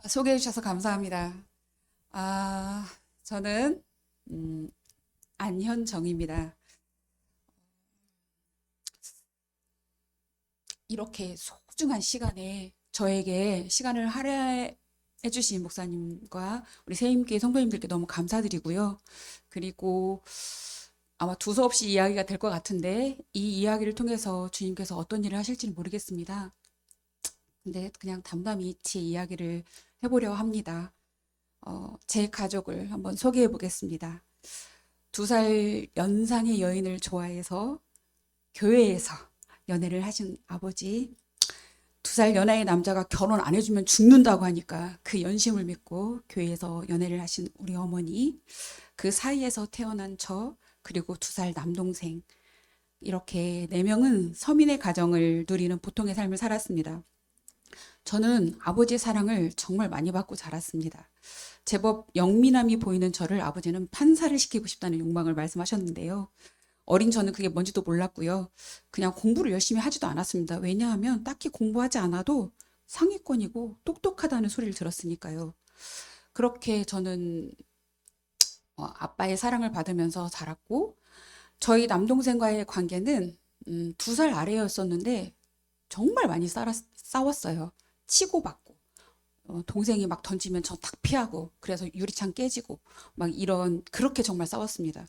소개해 주셔서 감사합니다. 아, 저는 음, 안현정입니다. 이렇게 소중한 시간에 저에게 시간을 할애해 주신 목사님과 우리 세임교회 성도님들께 너무 감사드리고요. 그리고 아마 두서없이 이야기가 될 것 같은데 이 이야기를 통해서 주님께서 어떤 일을 하실지는 모르겠습니다. 근데 그냥 담담히 제 이야기를 해보려 합니다. 제 가족을 한번 소개해 보겠습니다. 2살 연상의 여인을 좋아해서 교회에서 연애를 하신 아버지, 2살 연하의 남자가 결혼 안 해주면 죽는다고 하니까 그 연심을 믿고 교회에서 연애를 하신 우리 어머니, 그 사이에서 태어난 저, 그리고 2살 남동생, 이렇게 4명은 서민의 가정을 누리는 보통의 삶을 살았습니다. 저는 아버지의 사랑을 정말 많이 받고 자랐습니다. 제법 영민함이 보이는 저를 아버지는 판사를 시키고 싶다는 욕망을 말씀하셨는데요. 어린 저는 그게 뭔지도 몰랐고요. 그냥 공부를 열심히 하지도 않았습니다. 왜냐하면 딱히 공부하지 않아도 상위권이고 똑똑하다는 소리를 들었으니까요. 그렇게 저는 아빠의 사랑을 받으면서 자랐고, 저희 남동생과의 관계는 2살 아래였었는데 정말 많이 싸웠어요. 치고받고. 동생이 막 던지면 저 탁 피하고, 그래서 유리창 깨지고, 막 이런, 그렇게 정말 싸웠습니다.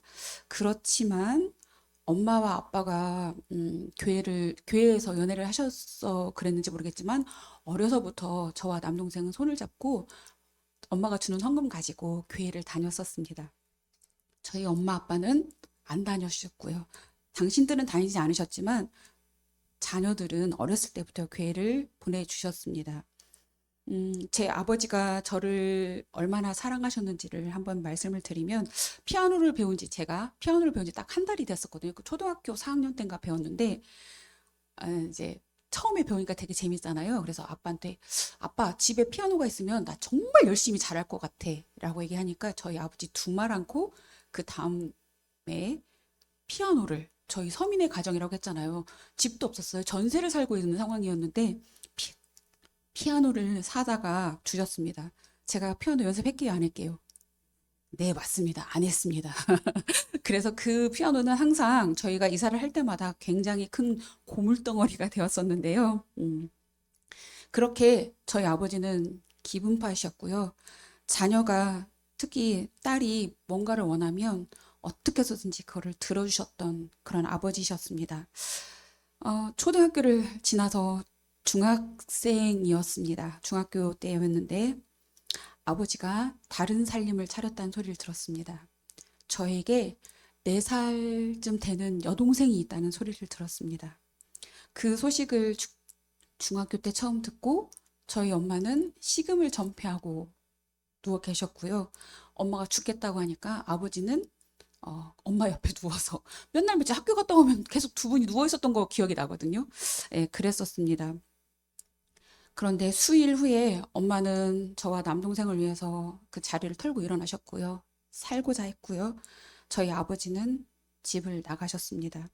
그렇지만, 엄마와 아빠가, 교회에서 연애를 하셔서 그랬는지 모르겠지만, 어려서부터 저와 남동생은 손을 잡고, 엄마가 주는 헌금 가지고 교회를 다녔었습니다. 저희 엄마 아빠는 안 다녀주셨고요. 당신들은 다니지 않으셨지만, 자녀들은 어렸을 때부터 교회를 보내주셨습니다. 제 아버지가 저를 얼마나 사랑하셨는지를 한번 말씀을 드리면, 제가 피아노를 배운 지 딱 한 달이 됐었거든요. 그 초등학교 4학년 때인가 배웠는데, 이제 처음에 배우니까 되게 재밌잖아요. 그래서 아빠한테, 아빠, 집에 피아노가 있으면 나 정말 열심히 잘할 것 같아. 라고 얘기하니까 저희 아버지 두 말 않고 그 다음에 피아노를, 저희 서민의 가정이라고 했잖아요. 집도 없었어요. 전세를 살고 있는 상황이었는데, 피아노를 사다가 주셨습니다. 제가 피아노 연습할게요, 안 할게요? 네, 맞습니다. 안 했습니다. 그래서 그 피아노는 항상 저희가 이사를 할 때마다 굉장히 큰 고물덩어리가 되었었는데요. 그렇게 저희 아버지는 기분파이셨고요. 자녀가, 특히 딸이 뭔가를 원하면 어떻게 해서든지 그거를 들어주셨던 그런 아버지셨습니다. 초등학교를 지나서 중학생이었습니다. 중학교 때였는데 아버지가 다른 살림을 차렸다는 소리를 들었습니다. 저에게 4살쯤 되는 여동생이 있다는 소리를 들었습니다. 그 소식을 중학교 때 처음 듣고 저희 엄마는 식음을 전폐하고 누워 계셨고요. 엄마가 죽겠다고 하니까 아버지는 엄마 옆에 누워서 맨날 며칠 학교 갔다 오면 계속 두 분이 누워 있었던 거 기억이 나거든요. 예, 그랬었습니다. 그런데 수일 후에 엄마는 저와 남동생을 위해서 그 자리를 털고 일어나셨고요. 살고자 했고요. 저희 아버지는 집을 나가셨습니다.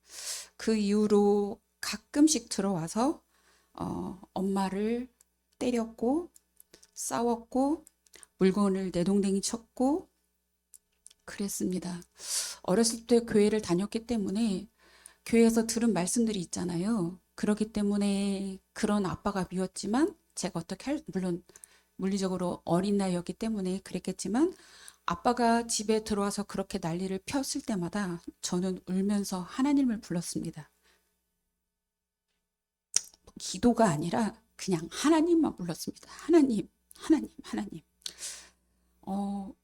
그 이후로 가끔씩 들어와서 엄마를 때렸고 싸웠고 물건을 내동댕이 쳤고 그랬습니다. 어렸을 때 교회를 다녔기 때문에 교회에서 들은 말씀들이 있잖아요. 그렇기 때문에 그런 아빠가 미웠지만 제가 물론 물리적으로 어린 나이였기 때문에 그랬겠지만 아빠가 집에 들어와서 그렇게 난리를 폈을 때마다 저는 울면서 하나님을 불렀습니다. 기도가 아니라 그냥 하나님만 불렀습니다. 하나님, 하나님, 하나님. 어,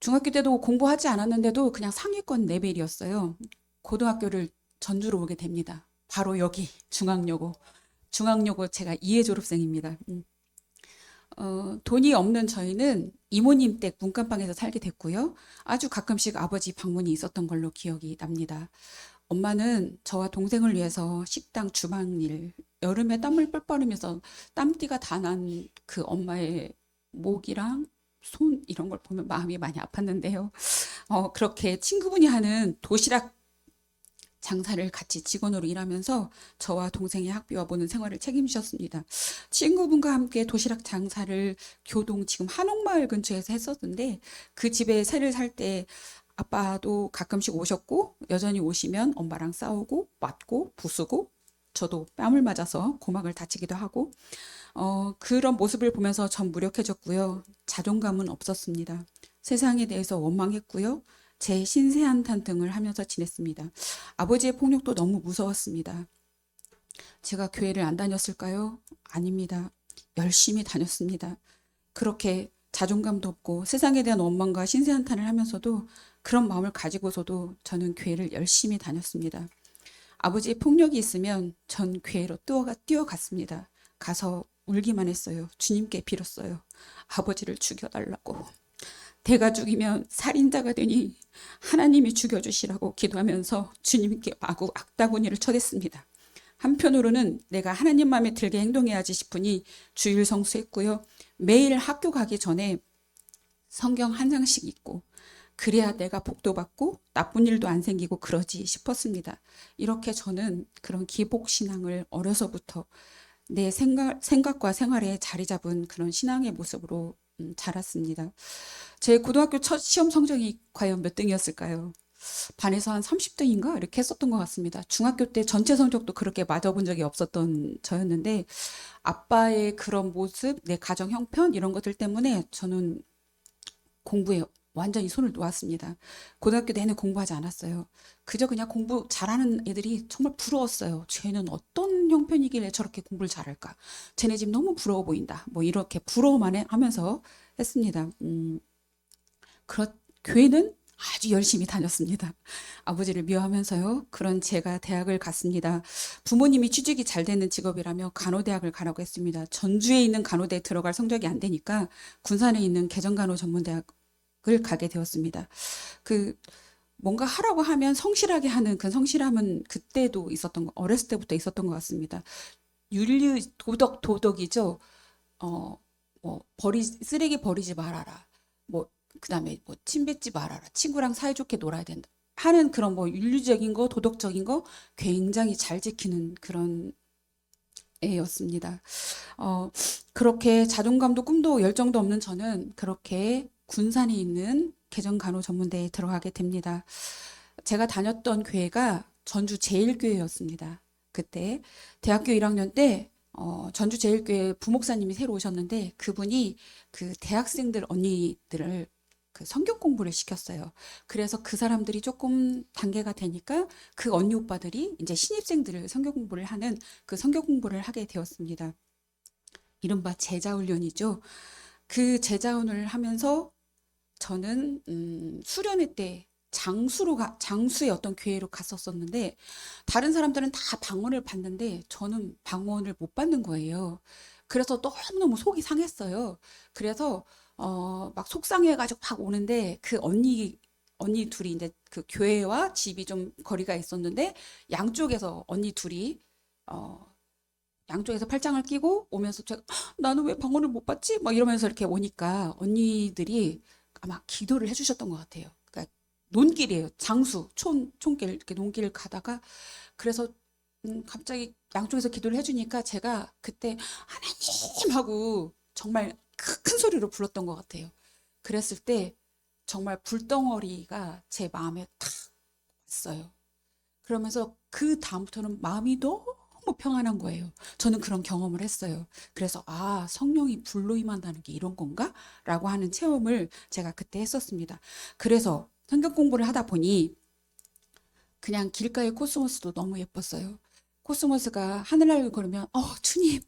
중학교 때도 공부하지 않았는데도 그냥 상위권 레벨이었어요. 고등학교를 전주로 오게 됩니다. 바로 여기 중앙여고. 중앙여고 제가 2회 졸업생입니다. 돈이 없는 저희는 이모님 댁 문간방에서 살게 됐고요. 아주 가끔씩 아버지 방문이 있었던 걸로 기억이 납니다. 엄마는 저와 동생을 위해서 식당 주방일, 여름에 땀을 뻘뻘 흘리면서 땀띠가 다 난 그 엄마의 목이랑 손 이런 걸 보면 마음이 많이 아팠는데요. 그렇게 친구분이 하는 도시락 장사를 같이 직원으로 일하면서 저와 동생의 학비와 모든 생활을 책임지셨습니다. 친구분과 함께 도시락 장사를 교동 지금 한옥마을 근처에서 했었는데 그 집에 새를 살 때 아빠도 가끔씩 오셨고 여전히 오시면 엄마랑 싸우고 맞고 부수고 저도 뺨을 맞아서 고막을 다치기도 하고 그런 모습을 보면서 전 무력해졌고요. 자존감은 없었습니다. 세상에 대해서 원망했고요. 제 신세한탄 등을 하면서 지냈습니다. 아버지의 폭력도 너무 무서웠습니다. 제가 교회를 안 다녔을까요? 아닙니다. 열심히 다녔습니다. 그렇게 자존감도 없고 세상에 대한 원망과 신세한탄을 하면서도 그런 마음을 가지고서도 저는 교회를 열심히 다녔습니다. 아버지의 폭력이 있으면 전 교회로 뛰어갔습니다. 가서 울기만 했어요. 주님께 빌었어요. 아버지를 죽여달라고. 내가 죽이면 살인자가 되니 하나님이 죽여주시라고 기도하면서 주님께 마구 악다구니를 쳐댔습니다. 한편으로는 내가 하나님 마음에 들게 행동해야지 싶으니 주일 성수했고요. 매일 학교 가기 전에 성경 한 장씩 읽고 그래야 내가 복도 받고 나쁜 일도 안 생기고 그러지 싶었습니다. 이렇게 저는 그런 기복신앙을 어려서부터 내 생각과 생활에 자리 잡은 그런 신앙의 모습으로 자랐습니다. 제 고등학교 첫 시험 성적이 과연 몇 등이었을까요? 반에서 한 30등인가 이렇게 했었던 것 같습니다. 중학교 때 전체 성적도 그렇게 맞아본 적이 없었던 저였는데 아빠의 그런 모습, 내 가정 형편 이런 것들 때문에 저는 공부에 완전히 손을 놓았습니다. 고등학교 내내 공부하지 않았어요. 그저 그냥 공부 잘하는 애들이 정말 부러웠어요. 쟤는 어떤 형편이길래 저렇게 공부를 잘할까? 쟤네 집 너무 부러워 보인다. 뭐 이렇게 부러워만 하면서 했습니다. 교회는 아주 열심히 다녔습니다. 아버지를 미워하면서요. 그런 제가 대학을 갔습니다. 부모님이 취직이 잘 되는 직업이라며 간호대학을 가라고 했습니다. 전주에 있는 간호대에 들어갈 성적이 안 되니까 군산에 있는 개정간호 전문대학을 가게 되었습니다. 뭔가 하라고 하면 성실하게 하는 그 성실함은 그때도 어렸을 때부터 있었던 것 같습니다. 윤리, 도덕이죠. 쓰레기 버리지 말아라. 그다음에 침 뱉지 말아라. 친구랑 사이좋게 놀아야 된다. 하는 그런 윤리적인 거, 도덕적인 거 굉장히 잘 지키는 그런 애였습니다. 그렇게 자존감도 꿈도 열정도 없는 저는 그렇게 군산에 있는 개정간호전문대에 들어가게 됩니다. 제가 다녔던 교회가 전주제일교회였습니다. 그때 대학교 1학년 때 전주제일교회 부목사님이 새로 오셨는데 그분이 그 대학생들 언니들을 성경 공부를 시켰어요. 그래서 그 사람들이 조금 단계가 되니까 그 언니 오빠들이 이제 신입생들을 성경 공부를 하는 그 성경 공부를 하게 되었습니다. 이른바 제자훈련이죠. 그 제자훈련을 하면서 저는 수련회 때 장수의 어떤 교회로 갔었었는데 다른 사람들은 다 방언을 받는데 저는 방언을 못 받는 거예요. 그래서 너무너무 속이 상했어요. 그래서 막 속상해가지고 막 오는데 그 언니 둘이 이제 그 교회와 집이 좀 거리가 있었는데 양쪽에서 언니 둘이 양쪽에서 팔짱을 끼고 오면서 제가 나는 왜 방언을 못 받지? 막 이러면서 이렇게 오니까 언니들이 아마 기도를 해주셨던 것 같아요. 그러니까 논길이에요. 촌길 이렇게 논길을 가다가 그래서 갑자기 양쪽에서 기도를 해주니까 제가 그때 하나님 하고 정말 큰 소리로 불렀던 것 같아요. 그랬을 때 정말 불덩어리가 제 마음에 탁 왔어요. 그러면서 그 다음부터는 마음이 너무 평안한 거예요. 저는 그런 경험을 했어요. 그래서 성령이 불로 임한다는 게 이런 건가? 라고 하는 체험을 제가 그때 했었습니다. 그래서 성경 공부를 하다 보니 그냥 길가의 코스모스도 너무 예뻤어요. 코스모스가 하늘나라를 걸으면 주님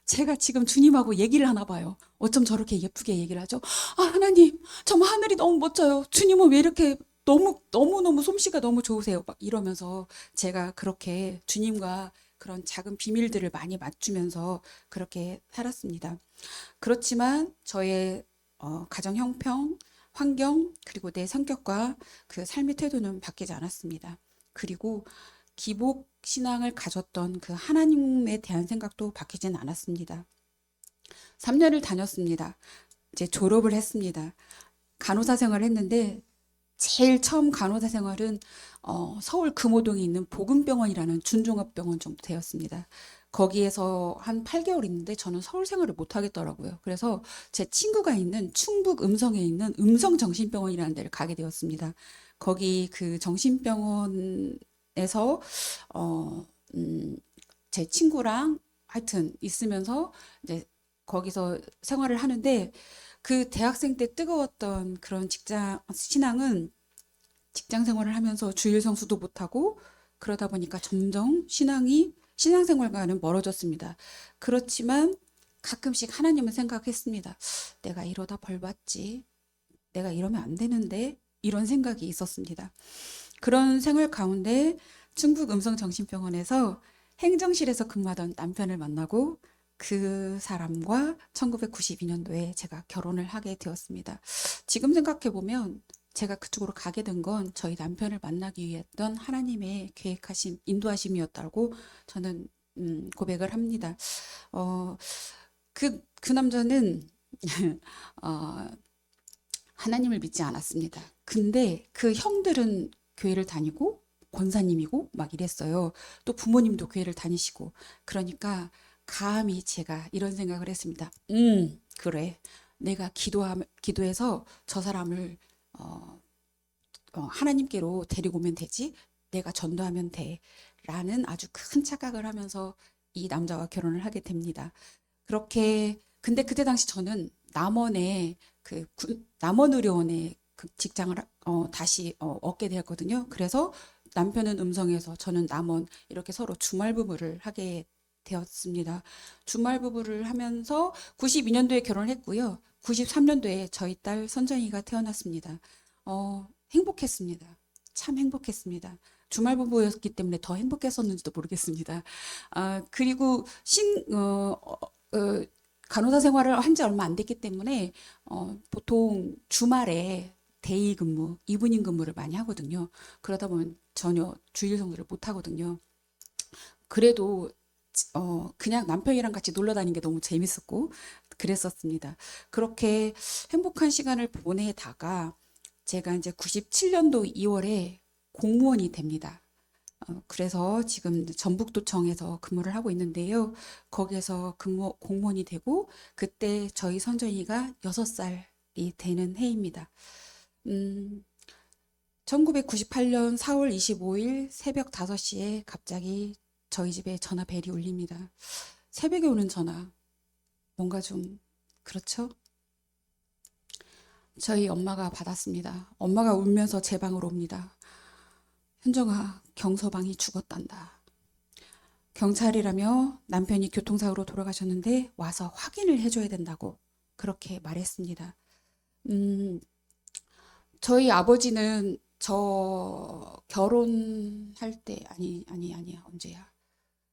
제가 지금 주님하고 얘기를 하나 봐요. 어쩜 저렇게 예쁘게 얘기를 하죠? 하나님 정말 하늘이 너무 멋져요. 주님은 왜 이렇게 너무너무 솜씨가 너무 좋으세요. 막 이러면서 제가 그렇게 주님과 그런 작은 비밀들을 많이 맞추면서 그렇게 살았습니다. 그렇지만 저의 가정 형편, 환경, 그리고 내 성격과 그 삶의 태도는 바뀌지 않았습니다. 그리고 기복 신앙을 가졌던 그 하나님에 대한 생각도 바뀌진 않았습니다. 3년을 다녔습니다. 이제 졸업을 했습니다. 간호사 생활을 했는데 제일 처음 간호사 생활은 서울 금호동에 있는 복음병원이라는 준종합병원 정도 되었습니다. 거기에서 한 8개월 있는데 저는 서울 생활을 못 하겠더라고요. 그래서 제 친구가 있는 충북 음성에 있는 음성정신병원이라는 데를 가게 되었습니다. 거기 그 정신병원에서 어, 제 친구랑 하여튼 있으면서 이제 거기서 생활을 하는데 그 대학생 때 뜨거웠던 그런 신앙은 직장 생활을 하면서 주일 성수도 못하고 그러다 보니까 점점 신앙생활과는 멀어졌습니다. 그렇지만 가끔씩 하나님은 생각했습니다. 내가 이러다 벌 받지. 내가 이러면 안 되는데. 이런 생각이 있었습니다. 그런 생활 가운데 충북 음성정신병원에서 행정실에서 근무하던 남편을 만나고 그 사람과 1992년도에 제가 결혼을 하게 되었습니다. 지금 생각해 보면 제가 그쪽으로 가게 된 건 저희 남편을 만나기 위해 했던 하나님의 계획하심, 인도하심이었다고 저는 고백을 합니다. 어, 그 남자는 어, 하나님을 믿지 않았습니다. 근데 그 형들은 교회를 다니고 권사님이고 막 이랬어요. 또 부모님도 교회를 다니시고. 그러니까 감히 제가 이런 생각을 했습니다. 그래. 내가 기도해서 저 사람을 어, 하나님께로 데리고 오면 되지. 내가 전도하면 돼. 라는 아주 큰 착각을 하면서 이 남자와 결혼을 하게 됩니다. 근데 그때 당시 저는 남원의료원에 그 직장을 다시 얻게 되었거든요. 그래서 남편은 음성에서 저는 남원 이렇게 서로 주말 부부를 하게 되었습니다. 주말 부부를 하면서 92년도에 결혼을 했고요. 93년도에 저희 딸 선정이가 태어났습니다. 행복했습니다. 참 행복했습니다. 주말 부부였기 때문에 더 행복했었는지도 모르겠습니다. 그리고 간호사 생활을 한 지 얼마 안 됐기 때문에 보통 주말에 데이 근무, 이브닝 근무를 많이 하거든요. 그러다 보면 전혀 주일 성수를 못 하거든요. 그래도 그냥 남편이랑 같이 놀러 다니는 게 너무 재밌었고 그랬었습니다. 그렇게 행복한 시간을 보내다가 제가 이제 97년도 2월에 공무원이 됩니다. 그래서 지금 전북도청에서 근무를 하고 있는데요. 거기에서 공무원이 되고 그때 저희 선정이가 6살이 되는 해입니다. 음, 1998년 4월 25일 새벽 5시에 갑자기 저희 집에 전화 벨이 울립니다. 새벽에 오는 전화. 뭔가 좀 그렇죠? 저희 엄마가 받았습니다. 엄마가 울면서 제 방으로 옵니다. 현정아, 경서방이 죽었단다. 경찰이라며 남편이 교통사고로 돌아가셨는데 와서 확인을 해줘야 된다고 그렇게 말했습니다. 음, 저희 아버지는 저 결혼할 때, 아니야, 언제야.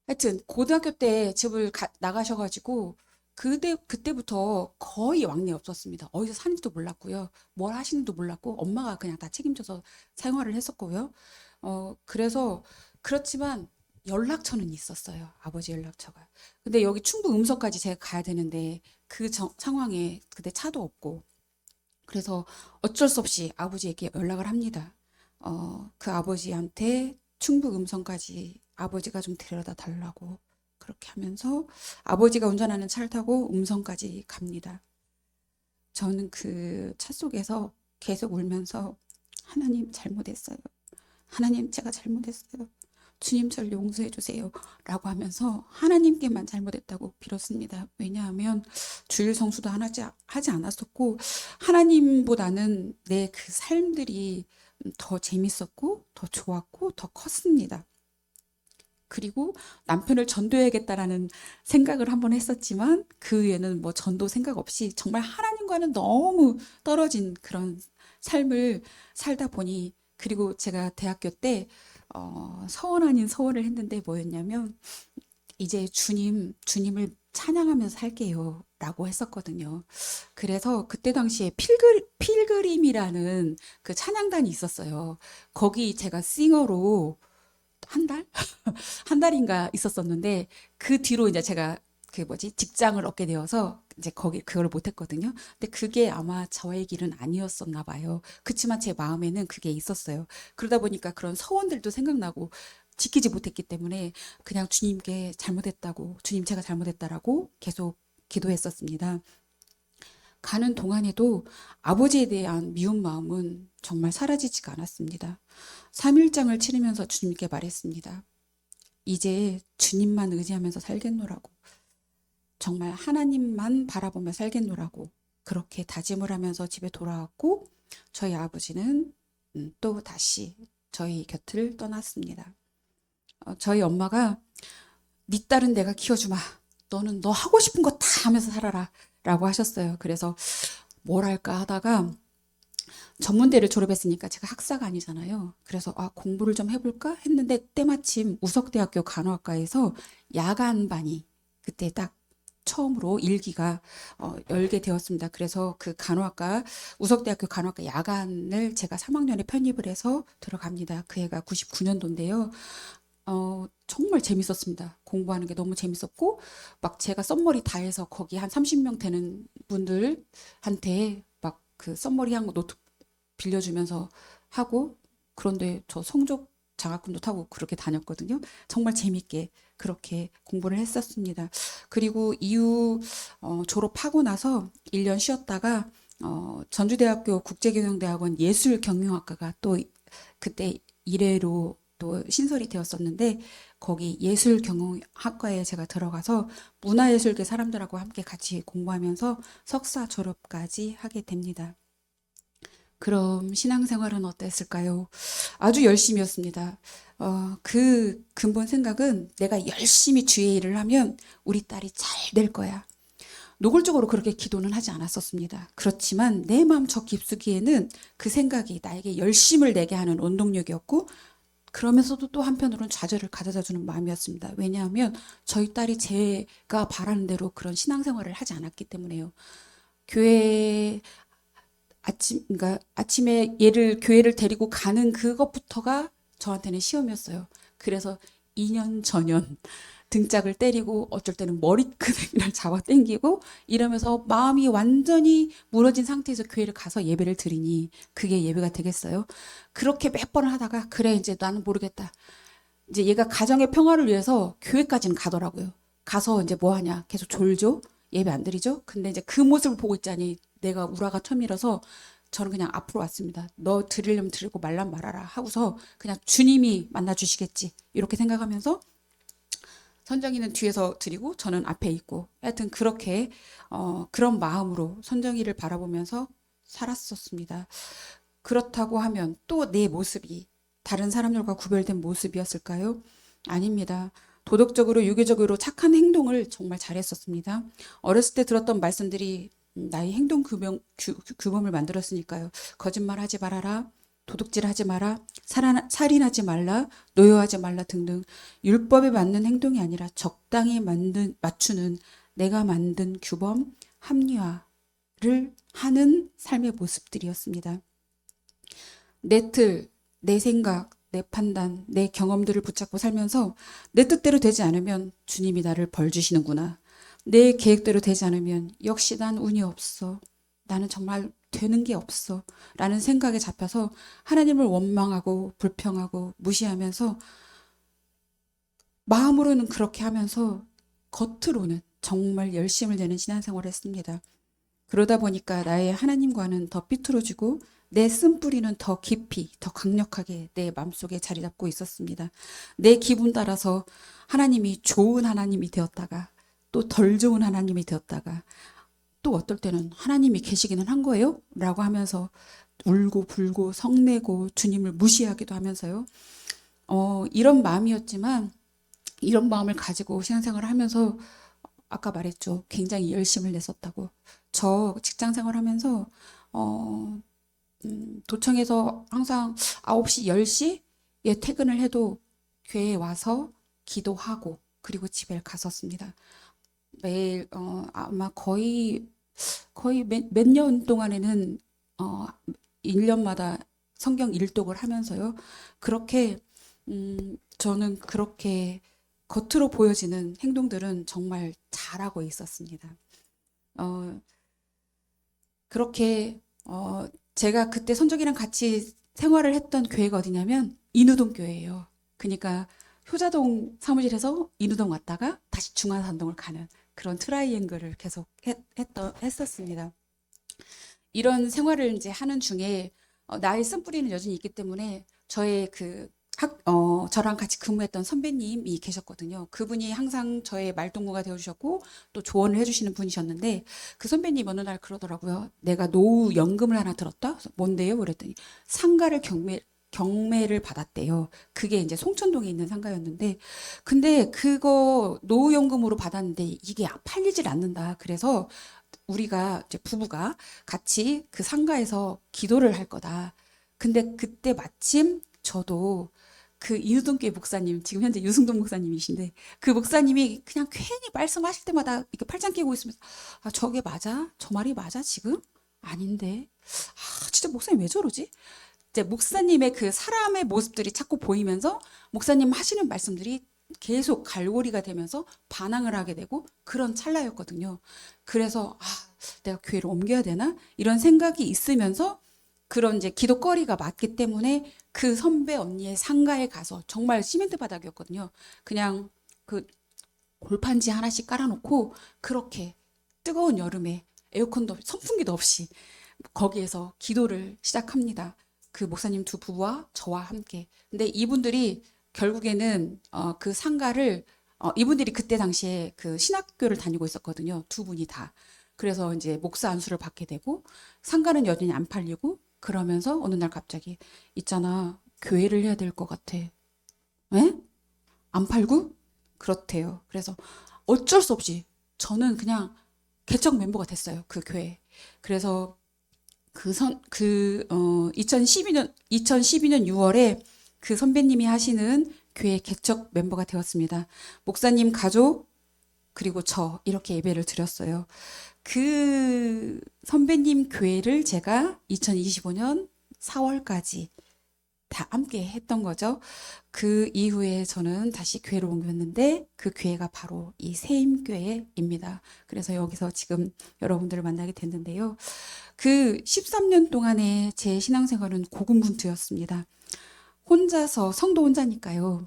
하여튼, 고등학교 때 집을 나가셔가지고, 그때부터 거의 왕래 없었습니다. 어디서 사는지도 몰랐고요. 뭘 하시는지도 몰랐고, 엄마가 그냥 다 책임져서 생활을 했었고요. 그래서, 그렇지만 연락처는 있었어요. 아버지 연락처가. 근데 여기 충북 음성까지 제가 가야 되는데, 상황에 그때 차도 없고, 그래서 어쩔 수 없이 아버지에게 연락을 합니다. 그 아버지한테 충북 음성까지 아버지가 좀 데려다 달라고 그렇게 하면서 아버지가 운전하는 차를 타고 음성까지 갑니다. 저는 그 차 속에서 계속 울면서 하나님 잘못했어요. 하나님 제가 잘못했어요. 주님 저를 용서해 주세요. 라고 하면서 하나님께만 잘못했다고 빌었습니다. 왜냐하면 주일 성수도 하지 않았었고 하나님보다는 내 그 삶들이 더 재밌었고 더 좋았고 더 컸습니다. 그리고 남편을 전도해야겠다라는 생각을 한번 했었지만 그 후에는 뭐 전도 생각 없이 정말 하나님과는 너무 떨어진 그런 삶을 살다 보니 그리고 제가 대학교 때 서원 아닌 서원을 했는데 뭐였냐면 이제 주님을 찬양하면서 살게요. 라고 했었거든요. 그래서 그때 당시에 필그림이라는 그 찬양단이 있었어요. 거기 제가 싱어로 한 달? 한 달인가 있었었는데 그 뒤로 이제 제가 그 뭐지 직장을 얻게 되어서 이제 그걸 못했거든요. 근데 그게 아마 저의 길은 아니었었나 봐요. 그치만 제 마음에는 그게 있었어요. 그러다 보니까 그런 서원들도 생각나고 지키지 못했기 때문에 그냥 주님께 잘못했다고, 주님 제가 잘못했다라고 계속 기도했었습니다. 가는 동안에도 아버지에 대한 미운 마음은 정말 사라지지가 않았습니다. 3일장을 치르면서 주님께 말했습니다. 이제 주님만 의지하면서 살겠노라고. 정말 하나님만 바라보며 살겠노라고. 그렇게 다짐을 하면서 집에 돌아왔고 저희 아버지는 또 다시 저희 곁을 떠났습니다. 저희 엄마가 네 딸은 내가 키워주마. 너는 너 하고 싶은 거 다 하면서 살아라. 라고 하셨어요. 그래서 뭘 할까 하다가 전문대를 졸업했으니까 제가 학사가 아니잖아요. 그래서 공부를 좀 해볼까 했는데 때마침 우석대학교 간호학과에서 야간반이 그때 딱 처음으로 일기가 열게 되었습니다. 그래서 그 간호학과 우석대학교 간호학과 야간을 제가 3학년에 편입을 해서 들어갑니다. 그 해가 99년도인데요. 정말 재밌었습니다. 공부하는 게 너무 재밌었고 막 제가 썸머리 다 해서 거기 한 30명 되는 분들한테 막 그 썸머리 한 거 노트 빌려주면서 하고 그런데 저 성적 장학금도 타고 그렇게 다녔거든요. 정말 재밌게 그렇게 공부를 했었습니다. 그리고 이후 졸업하고 나서 1년 쉬었다가 전주대학교 국제경영대학원 예술경영학과가 또 그때 이래로 또 신설이 되었었는데 거기 예술경영학과에 제가 들어가서 문화예술계 사람들하고 함께 같이 공부하면서 석사 졸업까지 하게 됩니다. 그럼 신앙생활은 어땠을까요? 아주 열심히였습니다. 그 근본 생각은 내가 열심히 주의 일을 하면 우리 딸이 잘 될 거야. 노골적으로 그렇게 기도는 하지 않았었습니다. 그렇지만 내 마음 저 깊숙이에는 그 생각이 나에게 열심을 내게 하는 원동력이었고 그러면서도 또 한편으로는 좌절을 가져다 주는 마음이었습니다. 왜냐하면 저희 딸이 제가 바라는 대로 그런 신앙생활을 하지 않았기 때문에요. 교회 그러니까 아침에 얘를 교회를 데리고 가는 그것부터가 저한테는 시험이었어요. 그래서 2년 전년 등짝을 때리고 어쩔 때는 머리끄댕이를 잡아 당기고 이러면서 마음이 완전히 무너진 상태에서 교회를 가서 예배를 드리니 그게 예배가 되겠어요? 그렇게 몇 번을 하다가 그래 이제 나는 모르겠다. 이제 얘가 가정의 평화를 위해서 교회까지는 가더라고요. 가서 이제 뭐 하냐? 계속 졸죠? 예배 안 드리죠? 근데 이제 그 모습을 보고 있자니 내가 우라가 터밀어서 저는 그냥 앞으로 왔습니다. 너 드리려면 드리고 말란 말아라 하고서 그냥 주님이 만나 주시겠지 이렇게 생각하면서 선정이는 뒤에서 드리고 저는 앞에 있고 하여튼 그렇게 그런 마음으로 선정이를 바라보면서 살았었습니다. 그렇다고 하면 또 내 모습이 다른 사람들과 구별된 모습이었을까요? 아닙니다. 도덕적으로 유교적으로 착한 행동을 정말 잘했었습니다. 어렸을 때 들었던 말씀들이 나의 행동 규범을 만들었으니까요. 거짓말하지 말아라. 도둑질하지 마라. 살인하지 말라. 노여하지 말라 등등 율법에 맞는 행동이 아니라 적당히 맞추는 내가 만든 규범 합리화를 하는 삶의 모습들이었습니다. 내 틀, 내 생각, 내 판단, 내 경험들을 붙잡고 살면서 내 뜻대로 되지 않으면 주님이 나를 벌 주시는구나. 내 계획대로 되지 않으면 역시 난 운이 없어. 나는 정말 되는 게 없어. 라는 생각에 잡혀서 하나님을 원망하고 불평하고 무시하면서 마음으로는 그렇게 하면서 겉으로는 정말 열심을 내는 신앙생활을 했습니다. 그러다 보니까 나의 하나님과는 더 삐뚤어지고 내 쓴뿌리는 더 깊이, 더 강력하게 내 마음속에 자리 잡고 있었습니다. 내 기분 따라서 하나님이 좋은 하나님이 되었다가 또 덜 좋은 하나님이 되었다가 또 어떨 때는 하나님이 계시기는 한 거예요? 라고 하면서 울고 불고 성내고 주님을 무시하기도 하면서요. 이런 마음이었지만 이런 마음을 가지고 신앙생활을 하면서 아까 말했죠. 굉장히 열심을 냈었다고. 저 직장생활 하면서 도청에서 항상 9시, 10시에 퇴근을 해도 교회에 와서 기도하고 그리고 집에 갔었습니다. 매일 아마 거의 몇 년 동안에는 1년마다 성경 일독을 하면서요. 그렇게 저는 그렇게 겉으로 보여지는 행동들은 정말 잘하고 있었습니다. 어, 그렇게 제가 그때 선적이랑 같이 생활을 했던 교회가 어디냐면 인우동 교회예요. 그러니까 효자동 사무실에서 인우동 왔다가 다시 중앙산동을 가는 그런 트라이앵글을 계속 했었습니다. 이런 생활을 이제 하는 중에 나의 쓴뿌리는 여전히 있기 때문에 저의 저랑 같이 근무했던 선배님이 계셨거든요. 그분이 항상 저의 말동무가 되어주셨고 또 조언을 해주시는 분이셨는데 그 선배님 어느 날 그러더라고요. 내가 노후 연금을 하나 들었다? 그래서 뭔데요? 그랬더니 상가를 경매를 받았대요. 그게 이제 송천동에 있는 상가였는데, 근데 그거 노후연금으로 받았는데 이게 팔리질 않는다. 그래서 우리가 이제 부부가 같이 그 상가에서 기도를 할 거다. 근데 그때 마침 저도 그 이유동교회 목사님, 지금 현재 유승돈 목사님이신데 그 목사님이 그냥 괜히 말씀하실 때마다 이렇게 팔짱 끼고 있으면서 아, 저게 맞아? 저 말이 맞아 지금? 아닌데. 아, 진짜 목사님 왜 저러지? 이제 목사님의 그 사람의 모습들이 자꾸 보이면서 목사님 하시는 말씀들이 계속 갈고리가 되면서 반항을 하게 되고 그런 찰나였거든요. 그래서 아, 내가 교회를 옮겨야 되나? 이런 생각이 있으면서 그런 이제 기도거리가 맞기 때문에 그 선배 언니의 상가에 가서 정말 시멘트 바닥이었거든요. 그냥 그 골판지 하나씩 깔아놓고 그렇게 뜨거운 여름에 에어컨도 선풍기도 없이 거기에서 기도를 시작합니다. 그 목사님 두 부부와 저와 함께. 근데 이분들이 결국에는 그 상가를 이분들이 그때 당시에 그 신학교를 다니고 있었거든요. 두 분이 다. 그래서 이제 목사 안수를 받게 되고 상가는 여전히 안 팔리고 그러면서 어느 날 갑자기 있잖아. 교회를 해야 될 것 같아. 에? 안 팔고? 그렇대요. 그래서 어쩔 수 없이 저는 그냥 개척 멤버가 됐어요. 그 교회. 그래서 2012년 6월에 그 선배님이 하시는 교회 개척 멤버가 되었습니다. 목사님 가족, 그리고 저, 이렇게 예배를 드렸어요. 그 선배님 교회를 제가 2025년 4월까지 다 함께 했던 거죠. 그 이후에 저는 다시 교회로 옮겼는데 그 교회가 바로 이 세임교회입니다. 그래서 여기서 지금 여러분들을 만나게 됐는데요. 그 13년 동안의 제 신앙생활은 고군분투였습니다. 혼자서 성도 혼자니까요.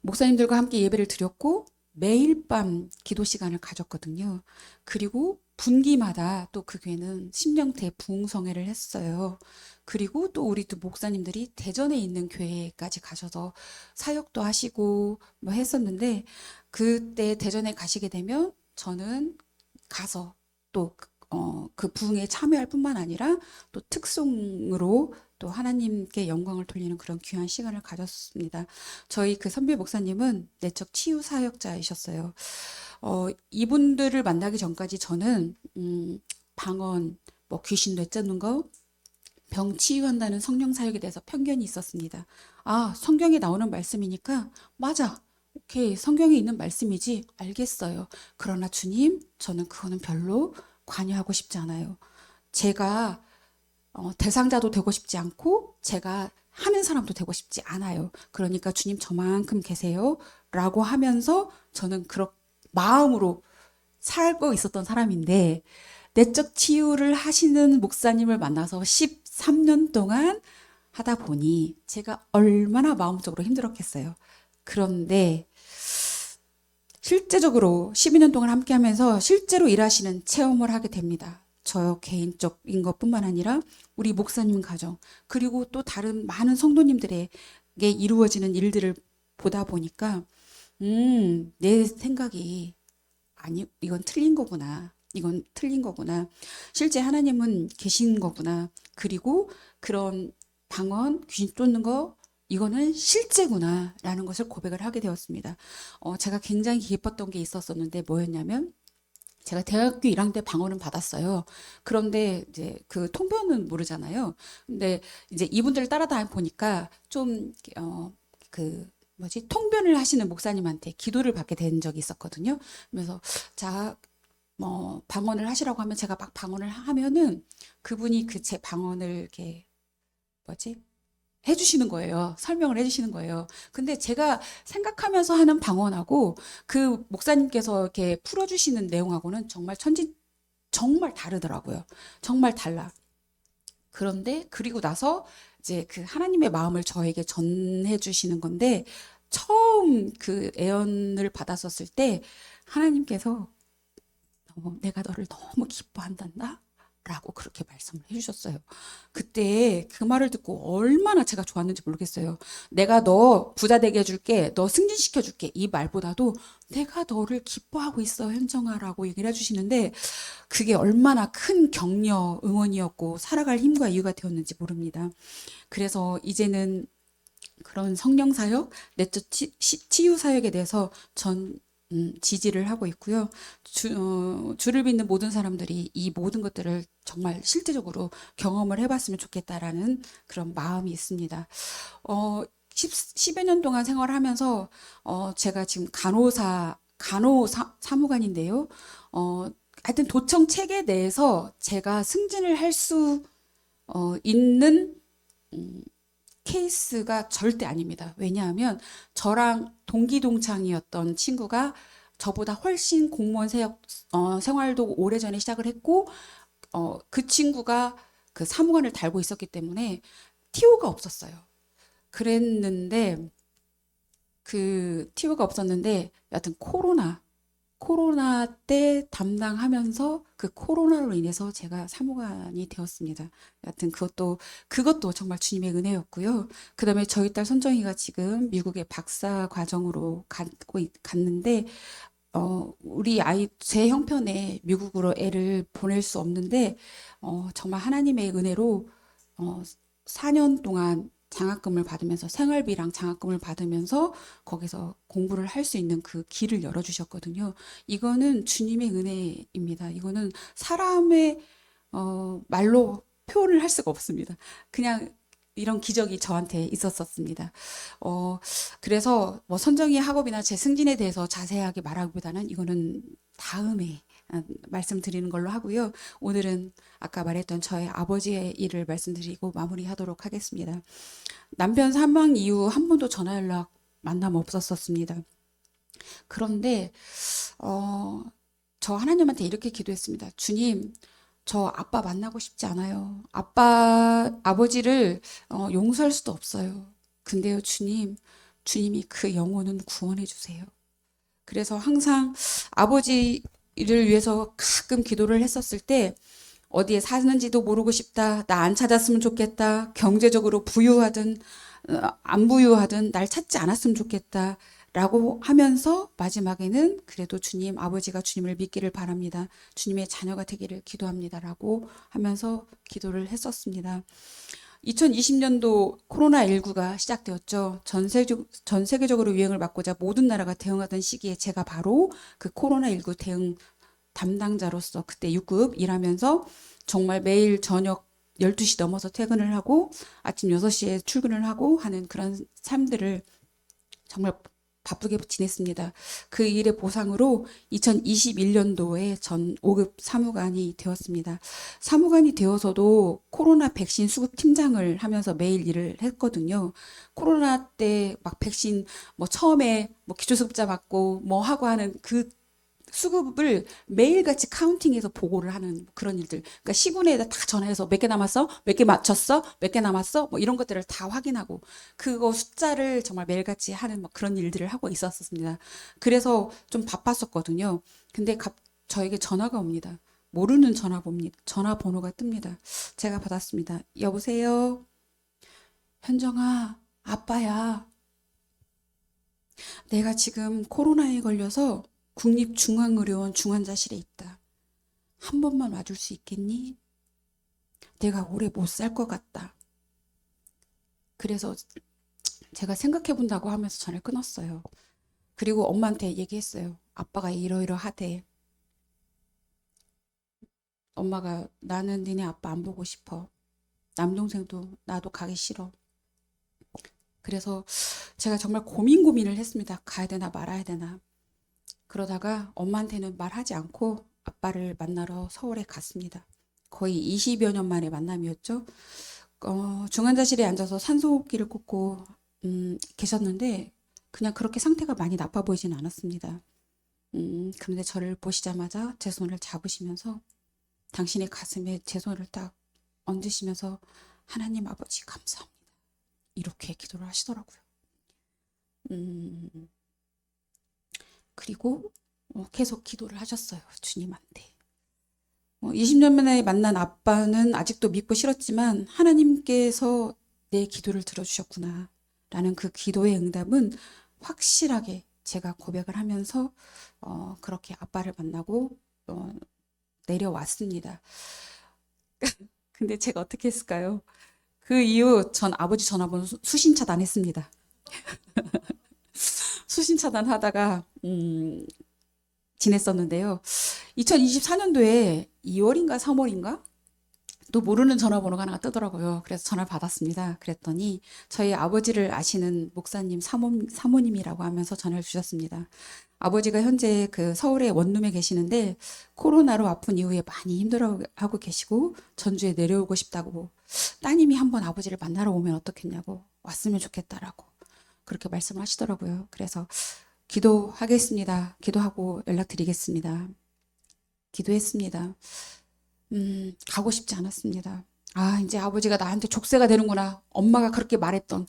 목사님들과 함께 예배를 드렸고 매일 밤 기도 시간을 가졌거든요. 그리고 분기마다 또 그 교회는 신명태 부흥성회를 했어요. 그리고 또 우리 또 목사님들이 대전에 있는 교회까지 가셔서 사역도 하시고 뭐 했었는데 그때 대전에 가시게 되면 저는 가서 또 그 부흥에 참여할 뿐만 아니라 또 특송으로 또 하나님께 영광을 돌리는 그런 귀한 시간을 가졌습니다. 저희 그 선배 목사님은 내적 치유 사역자이셨어요. 이분들을 만나기 전까지 저는 방언, 뭐 귀신 내쫓는 거, 병 치유한다는 성령 사역에 대해서 편견이 있었습니다. 아, 성경에 나오는 말씀이니까 맞아. 오케이, 성경에 있는 말씀이지. 알겠어요. 그러나 주님, 저는 그거는 별로 관여하고 싶지 않아요. 제가 대상자도 되고 싶지 않고 제가 하는 사람도 되고 싶지 않아요. 그러니까 주님 저만큼 계세요. 라고 하면서 저는 그런 마음으로 살고 있었던 사람인데 내적 치유를 하시는 목사님을 만나서 13년 동안 하다 보니 제가 얼마나 마음적으로 힘들었겠어요. 그런데 실제적으로 12년 동안 함께 하면서 실제로 일하시는 체험을 하게 됩니다. 저 개인적인 것뿐만 아니라 우리 목사님 가정, 그리고 또 다른 많은 성도님들에게 이루어지는 일들을 보다 보니까, 내 생각이, 아니, 이건 틀린 거구나. 이건 틀린 거구나. 실제 하나님은 계신 거구나. 그리고 그런 방언, 귀신 쫓는 거, 이거는 실제구나. 라는 것을 고백을 하게 되었습니다. 제가 굉장히 기뻤던 게 있었었는데 뭐였냐면, 제가 대학교 1학년 때 방언은 받았어요. 그런데 이제 그 통변은 모르잖아요. 근데 이제 이분들을 따라다 보니까 좀, 통변을 하시는 목사님한테 기도를 받게 된 적이 있었거든요. 그래서, 자, 뭐, 방언을 하시라고 하면 제가 막 방언을 하면은 그분이 그 제 방언을 이렇게, 뭐지? 해주시는 거예요. 설명을 해주시는 거예요. 근데 제가 생각하면서 하는 방언하고 그 목사님께서 이렇게 풀어주시는 내용하고는 정말 다르더라고요. 정말 달라. 그런데 그리고 나서 이제 그 하나님의 마음을 저에게 전해 주시는 건데 처음 그 애언을 받았었을 때 하나님께서 내가 너를 너무 기뻐한단다. 라고 그렇게 말씀을 해주셨어요. 그때 그 말을 듣고 얼마나 제가 좋았는지 모르겠어요. 내가 너 부자 되게 해줄게, 너 승진시켜 줄게, 이 말보다도 내가 너를 기뻐하고 있어, 현정아라고 얘기를 해주시는데 그게 얼마나 큰 격려, 응원이었고 살아갈 힘과 이유가 되었는지 모릅니다. 그래서 이제는 그런 성령 사역, 내적 치유 사역에 대해서 전 지지를 하고 있고요. 주를 믿는 모든 사람들이 이 모든 것들을 정말 실제적으로 경험을 해봤으면 좋겠다라는 그런 마음이 있습니다. 10여 년 동안 생활하면서 제가 지금 사무관인데요. 하여튼 도청 체계 내에서 제가 승진을 할 수 있는 케이스가 절대 아닙니다. 왜냐하면 저랑 동기동창이었던 친구가 저보다 훨씬 공무원 생활도 오래전에 시작을 했고 그 친구가 그 사무관을 달고 있었기 때문에 TO가 없었어요. 그랬는데 그 TO가 없었는데 여하튼 코로나 때 담당하면서 그 코로나로 인해서 제가 사무관이 되었습니다. 여하튼 그것도 정말 주님의 은혜였고요. 그다음에 저희 딸 선정이가 지금 미국의 박사 과정으로 갔는데 우리 아이 제 형편에 미국으로 애를 보낼 수 없는데 정말 하나님의 은혜로 4년 동안 장학금을 받으면서 생활비랑 장학금을 받으면서 거기서 공부를 할 수 있는 그 길을 열어주셨거든요. 이거는 주님의 은혜입니다. 이거는 사람의 말로 표현을 할 수가 없습니다. 그냥 이런 기적이 저한테 있었었습니다. 그래서 뭐 선정의 학업이나 제 승진에 대해서 자세하게 말하기보다는 이거는 다음에 말씀드리는 걸로 하고요. 오늘은 아까 말했던 저의 아버지의 일을 말씀드리고 마무리하도록 하겠습니다. 남편 사망 이후 한 번도 전화 연락 만남 없었었습니다. 그런데 저 하나님한테 이렇게 기도했습니다. 주님, 저 아빠 만나고 싶지 않아요. 아버지를 용서할 수도 없어요. 근데요, 주님이 그 영혼은 구원해 주세요. 그래서 항상 아버지를 위해서 가끔 기도를 했었을 때 어디에 사는지도 모르고 싶다. 나 안 찾았으면 좋겠다. 경제적으로 부유하든 안 부유하든 날 찾지 않았으면 좋겠다. 라고 하면서 마지막에는 그래도 아버지가 주님을 믿기를 바랍니다. 주님의 자녀가 되기를 기도합니다. 라고 하면서 기도를 했었습니다. 2020년도 코로나19가 시작되었죠. 전 세계적으로 유행을 막고자 모든 나라가 대응하던 시기에 제가 바로 그 코로나19 대응 담당자로서 그때 6급 일하면서 정말 매일 저녁 12시 넘어서 퇴근을 하고 아침 6시에 출근을 하고 하는 그런 삶들을 정말 바쁘게 지냈습니다. 그 일의 보상으로 2021년도에 전 5급 사무관이 되었습니다. 사무관이 되어서도 코로나 백신 수급 팀장을 하면서 매일 일을 했거든요. 코로나 때 막 백신 뭐 처음에 뭐 기초수급자 받고 뭐 하고 하는 그 수급을 매일같이 카운팅해서 보고를 하는 그런 일들. 그러니까 시군에다 다 전화해서 몇 개 남았어? 몇 개 맞췄어? 몇 개 남았어? 뭐 이런 것들을 다 확인하고 그거 숫자를 정말 매일같이 하는 뭐 그런 일들을 하고 있었습니다. 그래서 좀 바빴었거든요. 근데 저에게 전화가 옵니다. 모르는 전화번호가 뜹니다. 제가 받았습니다. 여보세요? 현정아, 아빠야. 내가 지금 코로나에 걸려서 국립중앙의료원 중환자실에 있다. 한 번만 와줄 수 있겠니? 내가 오래 못 살 것 같다. 그래서 제가 생각해 본다고 하면서 전화를 끊었어요. 그리고 엄마한테 얘기했어요. 아빠가 이러이러하대. 엄마가 나는 니네 아빠 안 보고 싶어. 남동생도 나도 가기 싫어. 그래서 제가 정말 고민을 했습니다. 가야 되나 말아야 되나. 그러다가 엄마한테는 말하지 않고 아빠를 만나러 서울에 갔습니다. 거의 20여 년 만의 만남이었죠. 중환자실에 앉아서 산소호흡기를 꽂고 계셨는데 그냥 그렇게 상태가 많이 나빠 보이진 않았습니다. 그런데 저를 보시자마자 제 손을 잡으시면서 당신의 가슴에 제 손을 딱 얹으시면서 하나님 아버지 감사합니다. 이렇게 기도를 하시더라고요. 음, 그리고 계속 기도를 하셨어요. 주님한테. 20년 만에 만난 아빠는 아직도 믿고 싫었지만 하나님께서 내 기도를 들어주셨구나. 라는 그 기도의 응답은 확실하게 제가 고백을 하면서 그렇게 아빠를 만나고 내려왔습니다. 근데 제가 어떻게 했을까요? 그 이후 전 아버지 전화번호 수신 차단했습니다. 수신 차단하다가 지냈었는데요. 2024년도에 2월인가 3월인가 또 모르는 전화번호가 하나가 뜨더라고요. 그래서 전화를 받았습니다. 그랬더니 저희 아버지를 아시는 목사님 사모님이라고 하면서 전화를 주셨습니다. 아버지가 현재 그 서울의 원룸에 계시는데 코로나로 아픈 이후에 많이 힘들어하고 계시고 전주에 내려오고 싶다고 따님이 한번 아버지를 만나러 오면 어떻겠냐고 왔으면 좋겠다라고 그렇게 말씀을 하시더라고요. 그래서 기도하겠습니다. 기도하고 연락드리겠습니다. 기도했습니다. 가고 싶지 않았습니다. 아, 이제 아버지가 나한테 족쇄가 되는구나. 엄마가 그렇게 말했던.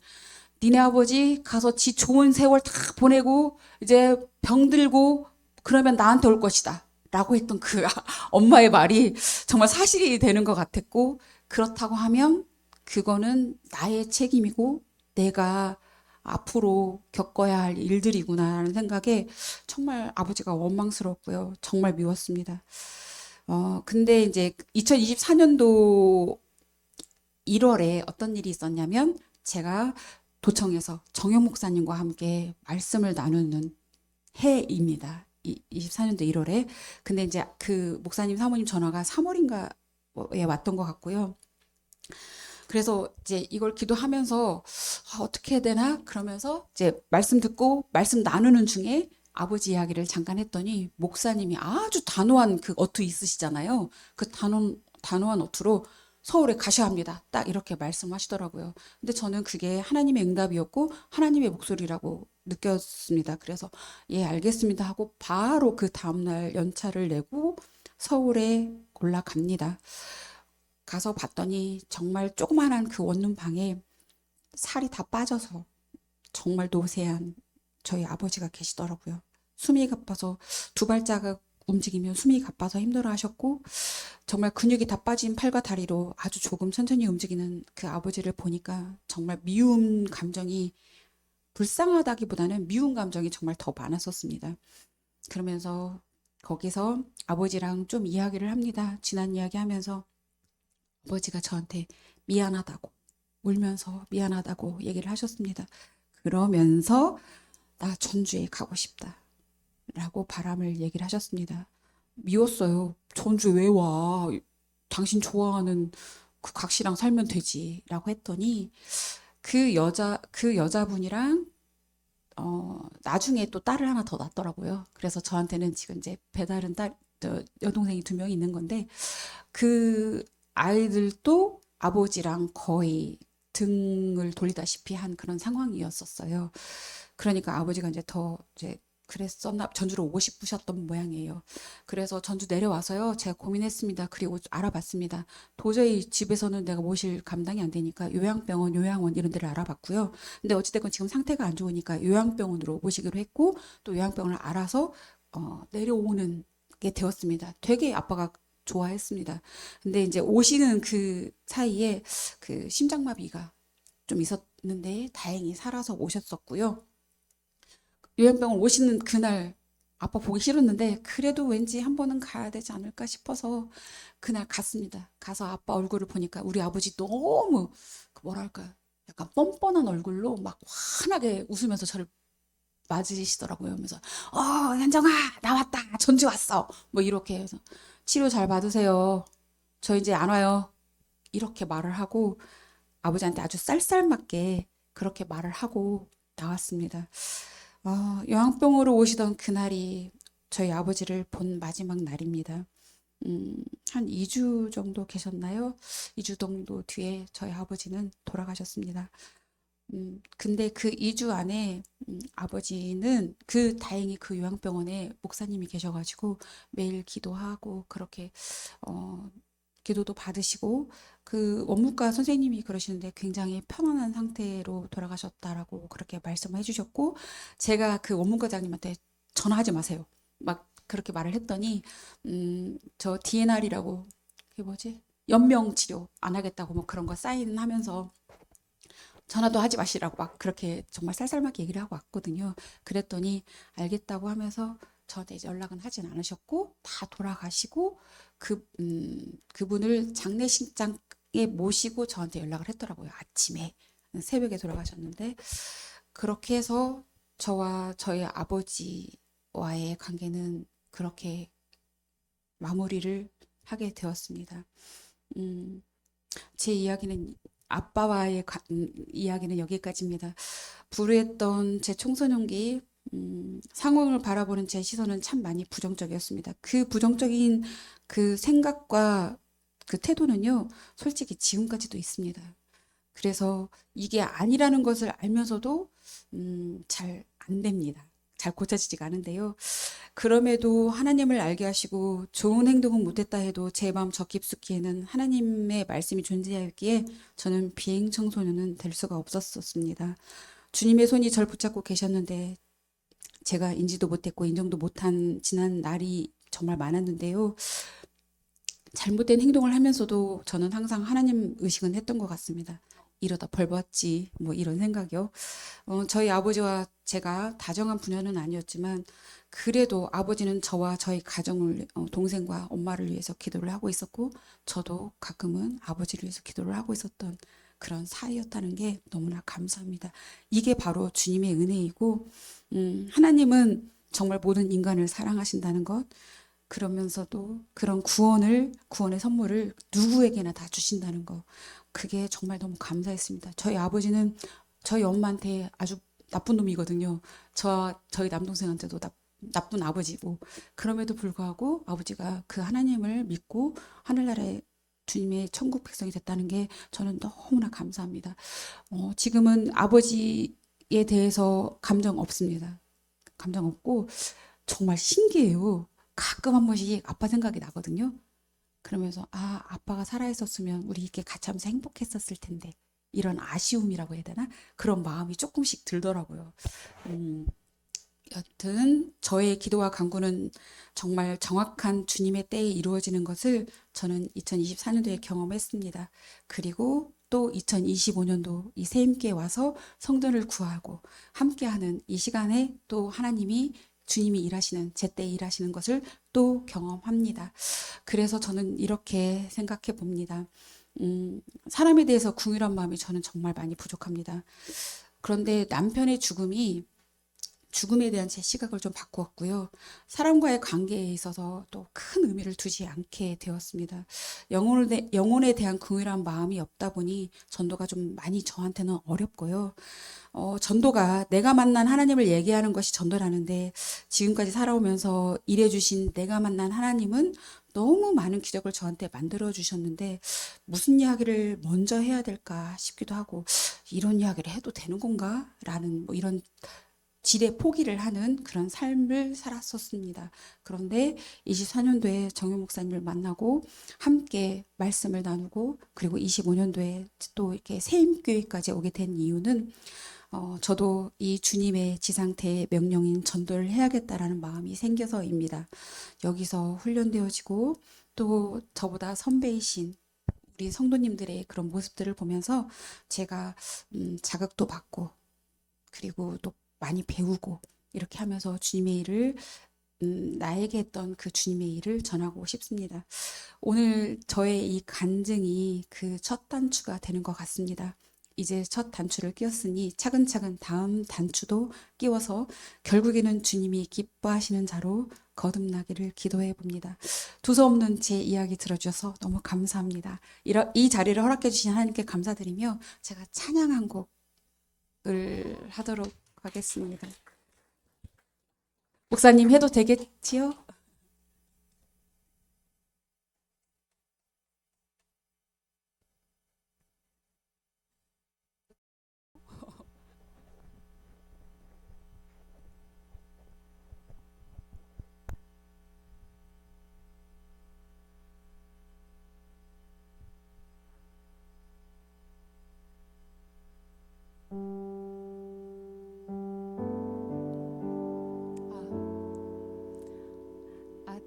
니네 아버지 가서 지 좋은 세월 다 보내고 이제 병들고 그러면 나한테 올 것이다. 라고 했던 그 엄마의 말이 정말 사실이 되는 것 같았고 그렇다고 하면 그거는 나의 책임이고 내가 앞으로 겪어야 할 일들이구나라는 생각에 정말 아버지가 원망스럽고요. 정말 미웠습니다. 근데 이제 2024년도 1월에 어떤 일이 있었냐면 제가 도청에서 정영 목사님과 함께 말씀을 나누는 해입니다. 24년도 1월에. 근데 이제 그 목사님 사모님 전화가 3월인가에 왔던 것 같고요. 그래서 이제 이걸 기도하면서 어떻게 해야 되나 그러면서 이제 말씀 듣고 말씀 나누는 중에 아버지 이야기를 잠깐 했더니 목사님이 아주 단호한 그 어투 있으시잖아요. 그 단호한 어투로 서울에 가셔야 합니다. 딱 이렇게 말씀하시더라고요. 근데 저는 그게 하나님의 응답이었고 하나님의 목소리라고 느꼈습니다. 그래서 예, 알겠습니다 하고 바로 그 다음날 연차를 내고 서울에 올라갑니다. 가서 봤더니 정말 조그만한 그 원룸 방에 살이 다 빠져서 정말 노쇠한 저희 아버지가 계시더라고요. 숨이 가빠서 두 발자국 움직이면 숨이 가빠서 힘들어 하셨고 정말 근육이 다 빠진 팔과 다리로 아주 조금 천천히 움직이는 그 아버지를 보니까 정말 미움 감정이 불쌍하다기보다는 미움 감정이 정말 더 많았었습니다. 그러면서 거기서 아버지랑 좀 이야기를 합니다. 지난 이야기 하면서 아버지가 저한테 미안하다고 울면서 미안하다고 얘기를 하셨습니다. 그러면서 나 전주에 가고 싶다 라고 바람을 얘기를 하셨습니다. 미웠어요. 전주 왜 와? 당신 좋아하는 그 각시랑 살면 되지 라고 했더니 그 여자분이랑 나중에 또 딸을 하나 더 낳았더라고요. 그래서 저한테는 지금 이제 배다른 여동생이 2명 있는 건데 그 아이들도 아버지랑 거의 등을 돌리다시피 한 그런 상황이었었어요. 그러니까 아버지가 이제 더 이제 그랬었나 전주로 오고 싶으셨던 모양이에요. 그래서 전주 내려와서요. 제가 고민했습니다. 그리고 알아봤습니다. 도저히 집에서는 내가 모실 감당이 안 되니까 요양병원, 요양원 이런 데를 알아봤고요. 근데 어찌됐건 지금 상태가 안 좋으니까 요양병원으로 모시기로 했고 또 요양병원을 알아서 내려오는 게 되었습니다. 되게 아빠가 좋아했습니다. 근데 이제 오시는 그 사이에 그 심장마비가 좀 있었는데 다행히 살아서 오셨었고요. 요양병원 오시는 그날 아빠 보기 싫었는데 그래도 왠지 한 번은 가야 되지 않을까 싶어서 그날 갔습니다. 가서 아빠 얼굴을 보니까 우리 아버지 너무 그 뭐랄까 약간 뻔뻔한 얼굴로 막 환하게 웃으면서 저를 맞으시더라고요. 그러면서 현정아 나왔다 전주 왔어 뭐 이렇게 해서 치료 잘 받으세요. 저 이제 안 와요. 이렇게 말을 하고 아버지한테 아주 쌀쌀맞게 그렇게 말을 하고 나왔습니다. 요양병으로 오시던 그날이 저희 아버지를 본 마지막 날입니다. 한 2주 정도 계셨나요? 2주 정도 뒤에 저희 아버지는 돌아가셨습니다. 근데 그 2주 안에 아버지는 다행히 그 요양병원에 목사님이 계셔가지고 매일 기도하고 그렇게 어, 기도도 받으시고 그 원무과 선생님이 그러시는데 굉장히 편안한 상태로 돌아가셨다라고 그렇게 말씀을 해주셨고 제가 그 원무과장님한테 전화하지 마세요. 막 그렇게 말을 했더니 저 DNR이라고 그게 뭐지? 연명 치료 안 하겠다고 뭐 그런 거 사인하면서 전화도 하지 마시라고 막 그렇게 정말 쌀쌀맞게 얘기를 하고 왔거든요. 그랬더니 알겠다고 하면서 저한테 이제 연락은 하진 않으셨고 다 돌아가시고 그분을 장례식장에 모시고 저한테 연락을 했더라고요. 아침에 새벽에 돌아가셨는데 그렇게 해서 저와 저희 아버지와의 관계는 그렇게 마무리를 하게 되었습니다. 음, 제 이야기는 아빠와의 이야기는 여기까지입니다. 불우했던 제 청소년기 상황을 바라보는 제 시선은 참 많이 부정적이었습니다. 그 부정적인 그 생각과 그 태도는요, 솔직히 지금까지도 있습니다. 그래서 이게 아니라는 것을 알면서도 잘 안 됩니다. 잘 고쳐지지가 않은데요. 그럼에도 하나님을 알게 하시고 좋은 행동은 못했다 해도 제 마음 저 깊숙이에는 하나님의 말씀이 존재하기에 저는 비행 청소년은 될 수가 없었습니다. 주님의 손이 절 붙잡고 계셨는데 제가 인지도 못했고 인정도 못한 지난 날이 정말 많았는데요. 잘못된 행동을 하면서도 저는 항상 하나님 의식은 했던 것 같습니다. 이러다 벌 받지 뭐 이런 생각이요. 저희 아버지와 제가 다정한 부녀는 아니었지만 그래도 아버지는 저와 저희 가정을 동생과 엄마를 위해서 기도를 하고 있었고 저도 가끔은 아버지를 위해서 기도를 하고 있었던 그런 사이였다는 게 너무나 감사합니다. 이게 바로 주님의 은혜이고 하나님은 정말 모든 인간을 사랑하신다는 것 그러면서도 그런 구원의 선물을 누구에게나 다 주신다는 거. 그게 정말 너무 감사했습니다. 저희 아버지는 저희 엄마한테 아주 나쁜 놈이거든요. 저희 남동생한테도 나쁜 아버지고. 그럼에도 불구하고 아버지가 그 하나님을 믿고 하늘나라의 주님의 천국 백성이 됐다는 게 저는 너무나 감사합니다. 지금은 아버지에 대해서 감정 없습니다. 감정 없고 정말 신기해요. 가끔 한 번씩 아빠 생각이 나거든요. 그러면서 아빠가 살아있었으면 우리 이렇게 같이 하면서 행복했었을 텐데 이런 아쉬움이라고 해야 되나? 그런 마음이 조금씩 들더라고요. 음, 여튼 저의 기도와 간구는 정말 정확한 주님의 때에 이루어지는 것을 저는 2024년도에 경험했습니다. 그리고 또 2025년도 이 새임기에 와서 성전을 구하고 함께하는 이 시간에 또 하나님이 주님이 일하시는 제때 일하시는 것을 또 경험합니다. 그래서 저는 이렇게 생각해 봅니다. 사람에 대해서 궁휼한 마음이 저는 정말 많이 부족합니다. 그런데 남편의 죽음에 대한 제 시각을 좀 바꾸었고요. 사람과의 관계에 있어서 또 큰 의미를 두지 않게 되었습니다. 영혼에 대한 긍휼한 마음이 없다 보니 전도가 좀 많이 저한테는 어렵고요. 전도가 내가 만난 하나님을 얘기하는 것이 전도라는데 지금까지 살아오면서 일해주신 내가 만난 하나님은 너무 많은 기적을 저한테 만들어 주셨는데 무슨 이야기를 먼저 해야 될까 싶기도 하고 이런 이야기를 해도 되는 건가? 라는 뭐 이런 지레 포기를 하는 그런 삶을 살았었습니다. 그런데 24년도에 정유 목사님을 만나고 함께 말씀을 나누고 그리고 25년도에 또 이렇게 새임교회까지 오게 된 이유는 저도 이 주님의 지상태의 명령인 전도를 해야겠다라는 마음이 생겨서입니다. 여기서 훈련되어지고 또 저보다 선배이신 우리 성도님들의 그런 모습들을 보면서 제가 자극도 받고 그리고 또 많이 배우고 이렇게 하면서 주님의 일을 나에게 했던 그 주님의 일을 전하고 싶습니다. 오늘 저의 이 간증이 그 첫 단추가 되는 것 같습니다. 이제 첫 단추를 끼웠으니 차근차근 다음 단추도 끼워서 결국에는 주님이 기뻐하시는 자로 거듭나기를 기도해 봅니다. 두서없는 제 이야기 들어주셔서 너무 감사합니다. 이 자리를 허락해 주신 하나님께 감사드리며 제가 찬양 한 곡을 하도록 하겠습니다. 목사님 해도 되겠지요?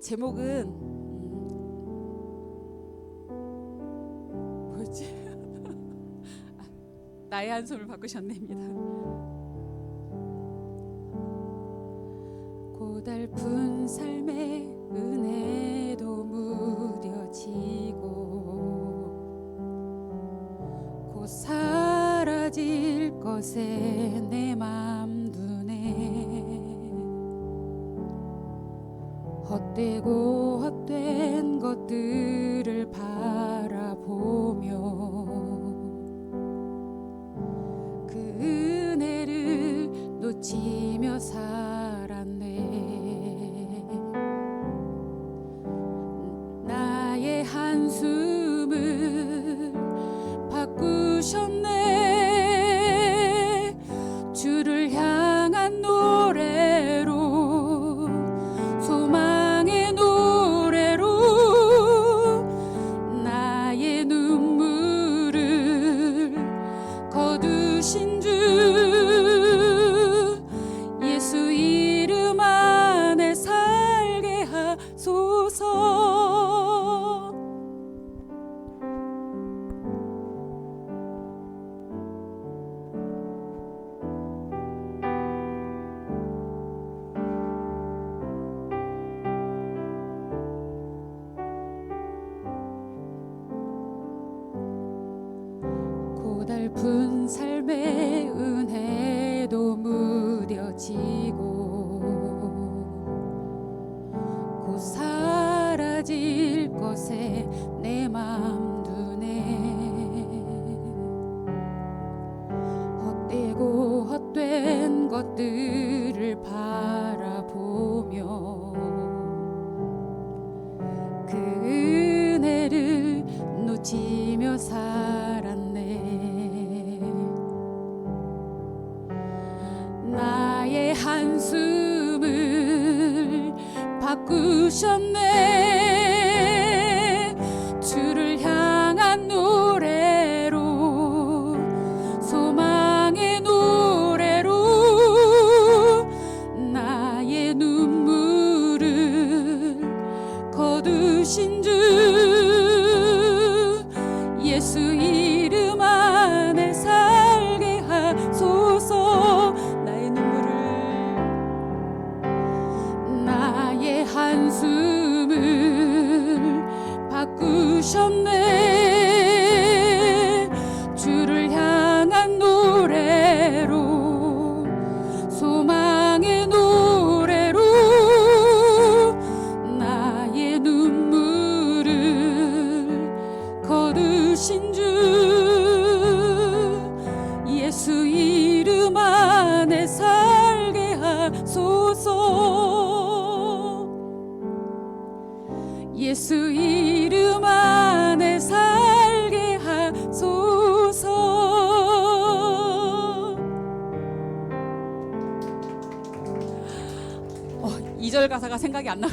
제목은 뭐지? 나의 한숨을 바꾸셨네입니다. 고달픈 삶의 은혜도 무뎌지고 곧 사라질 것에 내 맘 두네. 헛되고 헛된 것들을 바라보며 그 은혜를 놓치며 살았네. 나의 한숨을 바꾸셨네. 주를 향한 노래로, 소망의 노래로 나의 눈물을 거두신 주 예수 이름 안에 살게 하소서. 고달픈 삶의 은혜도 무뎌지고 곧 사라질 것에 내 맘 두네. 헛되고 헛된 것들을 바라보며 그 은혜를 놓치며 살았네. 나의 한숨을 바꾸셨네. 주를 향한 노래로, 소망의 노래로 나의 눈물을 거두신 주 예수 이름 안에 살게 하소서. 나의 한숨을 바꾸셨네. 주를 향한 노래로, 소망의 노래로 나의 눈물을 거두신 주 예수 이름 안에 살게 하소서. 예수 이름 안에 살게 하소서. 2절 가사가 생각이 안 나요.